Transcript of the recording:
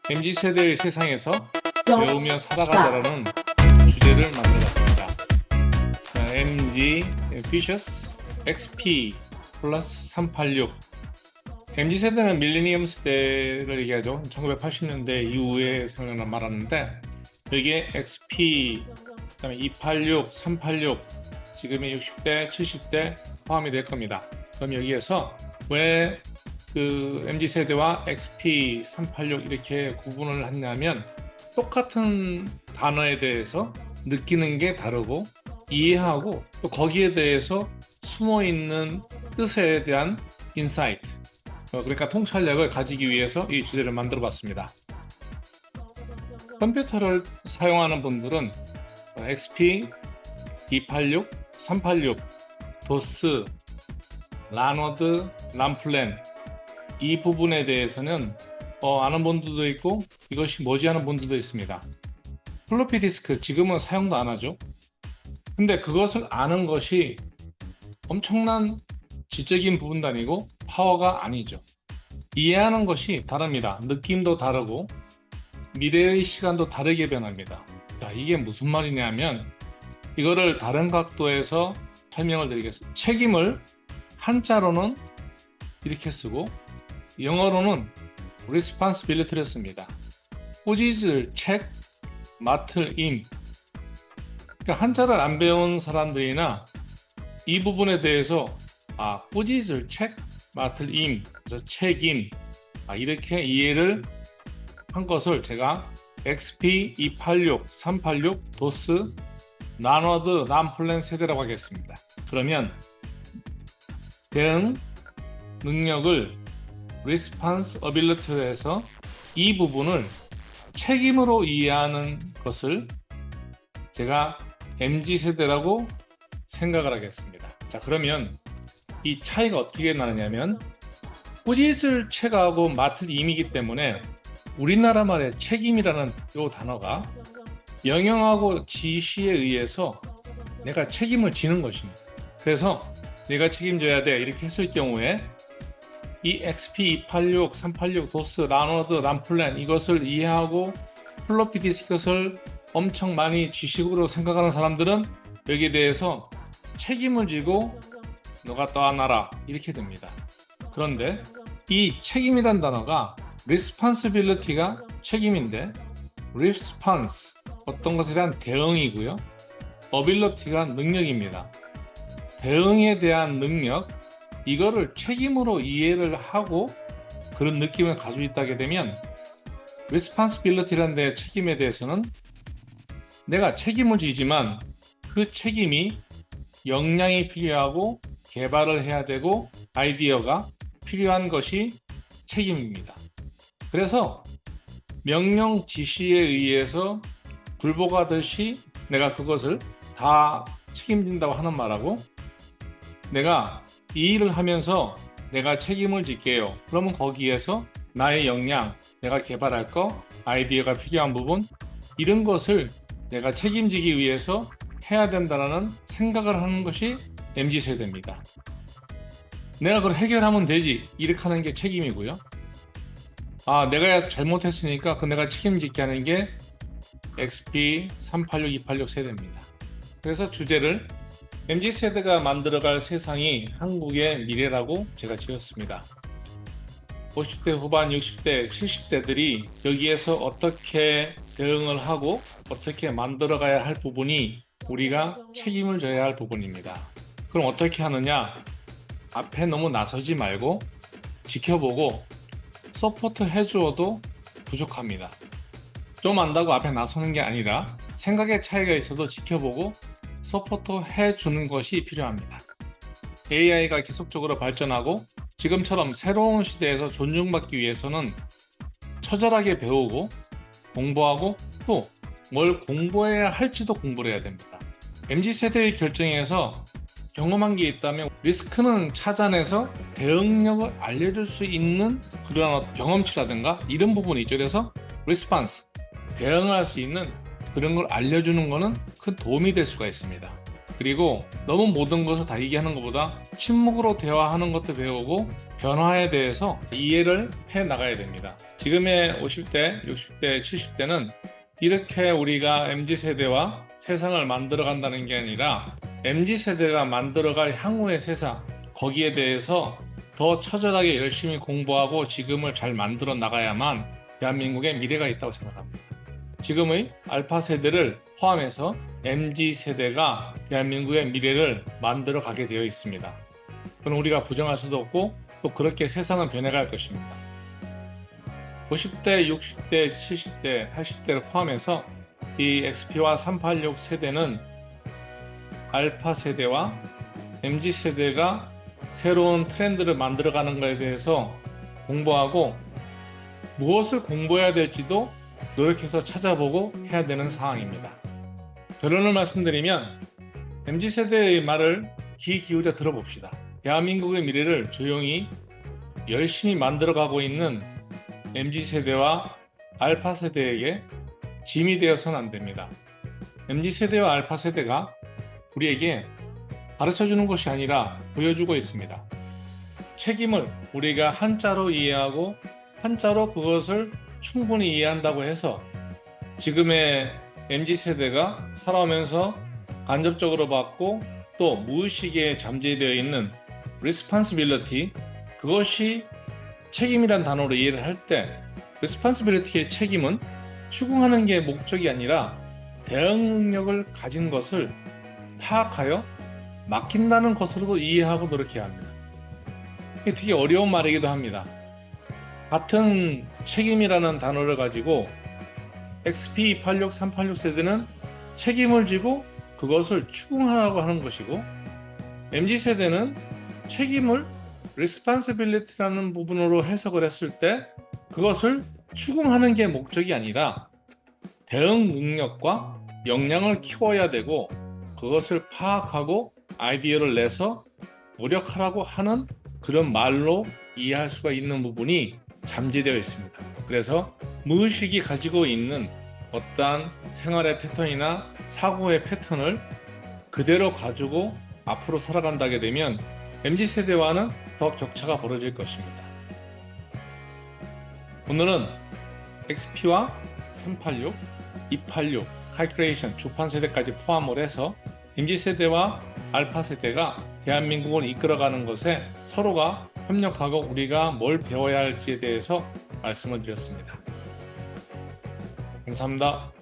MZ세대의 세상에서 Don't 배우며 stop. 살아가자라는 주제를 만들었습니다. MZ Ambitious XP 플러스 386. MZ세대는 밀레니엄 세대를 얘기하죠. 1980년대 이후에 생각나 말하는데 여기에 XP, 그다음에 286, 386, 지금의 60대, 70대 포함이 될 겁니다. 그럼 여기에서 왜 그 MZ세대와 XP, 386 이렇게 구분을 했냐면 똑같은 단어에 대해서 느끼는 게 다르고 이해하고 또 거기에 대해서 숨어있는 뜻에 대한 인사이트, 그러니까 통찰력을 가지기 위해서 이 주제를 만들어 봤습니다. 컴퓨터를 사용하는 분들은 XP, 286, 386, 도스, 라너드, 람플랜 이 부분에 대해서는 아는 분들도 있고 이것이 뭐지 하는 분들도 있습니다. 플로피 디스크 지금은 사용도 안 하죠. 근데 그것을 아는 것이 엄청난 지적인 부분도 아니고 파워가 아니죠. 이해하는 것이 다릅니다. 느낌도 다르고 미래의 시간도 다르게 변합니다. 자, 이게 무슨 말이냐면 이거를 다른 각도에서 설명을 드리겠습니다. 책임을 한자로는 이렇게 쓰고 영어로는 responsibility를 씁니다. 꾸짖을 책, 맡을 임. 그러니까 한자를 안 배운 사람들이나 이 부분에 대해서 꾸짖을 책, 맡을 임, 그래서 책임 이렇게 이해를 한 것을 제가 XP, 286, 386, 도스, 나너드, 람플랜 세대라고 하겠습니다. 그러면 대응 능력을 responsibility로 해서 이 부분을 책임으로 이해하는 것을 제가 MZ세대라고 생각을 하겠습니다. 자, 그러면 이 차이가 어떻게 나느냐면 꾸짖을 책하고 맡을 임이기 때문에 우리나라 말의 책임이라는 이 단어가 명령하고 지시에 의해서 내가 책임을 지는 것입니다. 그래서 내가 책임져야 돼 이렇게 했을 경우에 이 XP, 286, 386, 도스, 라너드, 람플랜 이것을 이해하고 플로피 디스크를 엄청 많이 지식으로 생각하는 사람들은 여기에 대해서 책임을 지고 너가 떠안아라 이렇게 됩니다. 그런데 이 책임이란 단어가 responsibility가 책임인데 response 어떤 것에 대한 대응이고요. ability가 능력입니다. 대응에 대한 능력 이거를 책임으로 이해를 하고 그런 느낌을 가지고 있다게 되면 responsibility라는 데 책임에 대해서는 내가 책임을 지지만 그 책임이 역량이 필요하고 개발을 해야 되고 아이디어가 필요한 것이 책임입니다. 그래서 명령 지시에 의해서 굴복하듯이 내가 그것을 다 책임진다고 하는 말하고 내가 이 일을 하면서 내가 책임을 질게요. 그러면 거기에서 나의 역량, 내가 개발할 거, 아이디어가 필요한 부분 이런 것을 내가 책임지기 위해서 해야 된다는 생각을 하는 것이 MZ세대입니다. 내가 그걸 해결하면 되지 이렇게 하는 게 책임이고요. 내가 잘못했으니까 내가 책임지게 하는 게 XP, 386, 286 세대입니다. 그래서 주제를 MZ세대가 만들어갈 세상이 한국의 미래라고 제가 지었습니다. 50대 후반, 60대, 70대들이 여기에서 어떻게 대응을 하고 어떻게 만들어가야 할 부분이 우리가 책임을 져야 할 부분입니다. 그럼 어떻게 하느냐? 앞에 너무 나서지 말고 지켜보고 서포트 해주어도 부족합니다. 좀 안다고 앞에 나서는 게 아니라 생각의 차이가 있어도 지켜보고 서포트 해주는 것이 필요합니다. AI가 계속적으로 발전하고 지금처럼 새로운 시대에서 존중받기 위해서는 처절하게 배우고 공부하고 또 뭘 공부해야 할지도 공부를 해야 됩니다. MZ세대의 결정에서 경험한 게 있다면 리스크는 찾아내서 대응력을 알려줄 수 있는 그런 경험치라든가 이런 부분이 있죠. 그래서 리스폰스, 대응할 수 있는 그런 걸 알려주는 것은 큰 도움이 될 수가 있습니다. 그리고 너무 모든 것을 다 얘기하는 것보다 침묵으로 대화하는 것도 배우고 변화에 대해서 이해를 해 나가야 됩니다. 지금의 50대, 60대, 70대는 이렇게 우리가 MZ세대와 세상을 만들어 간다는 게 아니라 MZ세대가 만들어갈 향후의 세상, 거기에 대해서 더 처절하게 열심히 공부하고 지금을 잘 만들어 나가야만 대한민국의 미래가 있다고 생각합니다. 지금의 알파 세대를 포함해서 MZ세대가 대한민국의 미래를 만들어 가게 되어 있습니다. 그건 우리가 부정할 수도 없고 또 그렇게 세상은 변해갈 것입니다. 50대, 60대, 70대, 80대를 포함해서 이 XP와 386 세대는 알파 세대와 MZ 세대가 새로운 트렌드를 만들어가는 것에 대해서 공부하고 무엇을 공부해야 될지도 노력해서 찾아보고 해야 되는 상황입니다. 결론을 말씀드리면 MZ 세대의 말을 귀 기울여 들어봅시다. 대한민국의 미래를 조용히 열심히 만들어가고 있는 MZ 세대와 알파 세대에게 짐이 되어서는 안 됩니다. MZ 세대와 알파 세대가 우리에게 가르쳐주는 것이 아니라 보여주고 있습니다. 책임을 우리가 한자로 이해하고 한자로 그것을 충분히 이해한다고 해서 지금의 MZ 세대가 살아오면서 간접적으로 받고 또 무의식에 잠재되어 있는 responsibility, 그것이 책임이란 단어로 이해를 할 때 responsibility의 책임은 추궁하는 게 목적이 아니라 대응 능력을 가진 것을 파악하여 맡긴다는 것으로도 이해하고 노력해야 합니다. 이게 되게 어려운 말이기도 합니다. 같은 책임이라는 단어를 가지고 XP 86, 386 세대는 책임을 지고 그것을 추궁하라고 하는 것이고 MZ 세대는 책임을 responsibility라는 부분으로 해석을 했을 때 그것을 추궁하는 게 목적이 아니라 대응 능력과 역량을 키워야 되고 그것을 파악하고 아이디어를 내서 노력하라고 하는 그런 말로 이해할 수가 있는 부분이 잠재되어 있습니다. 그래서 무의식이 가지고 있는 어떠한 생활의 패턴이나 사고의 패턴을 그대로 가지고 앞으로 살아간다게 되면 MZ세대와는 더 격차가 벌어질 것입니다. 오늘은 XP와 386, 286, 칼큘레이션, 주판 세대까지 포함을 해서 MZ세대와 알파 세대가 대한민국을 이끌어가는 것에 서로가 협력하고 우리가 뭘 배워야 할지에 대해서 말씀을 드렸습니다. 감사합니다.